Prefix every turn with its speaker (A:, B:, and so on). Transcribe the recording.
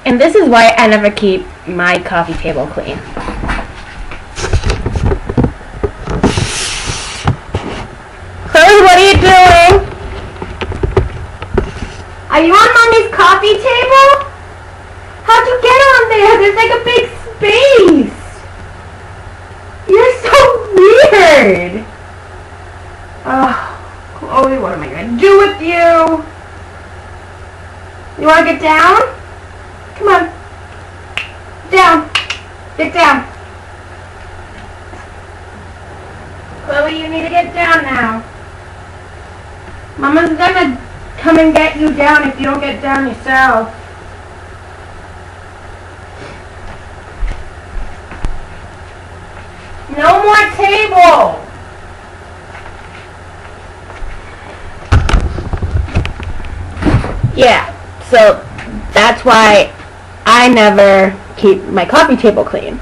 A: And this is why I never keep my coffee table clean. Chloe, what are you doing? Are you on Mommy's coffee table? How'd you get on there? There's like a big space. You're so weird. Oh, Chloe, what am I going to do with you? You want to get down? Come on. Down. Get down. Chloe, you need to get down now. Mama's gonna come and get you down if you don't get down yourself. No more table. Yeah, so that's why I never keep my coffee table clean.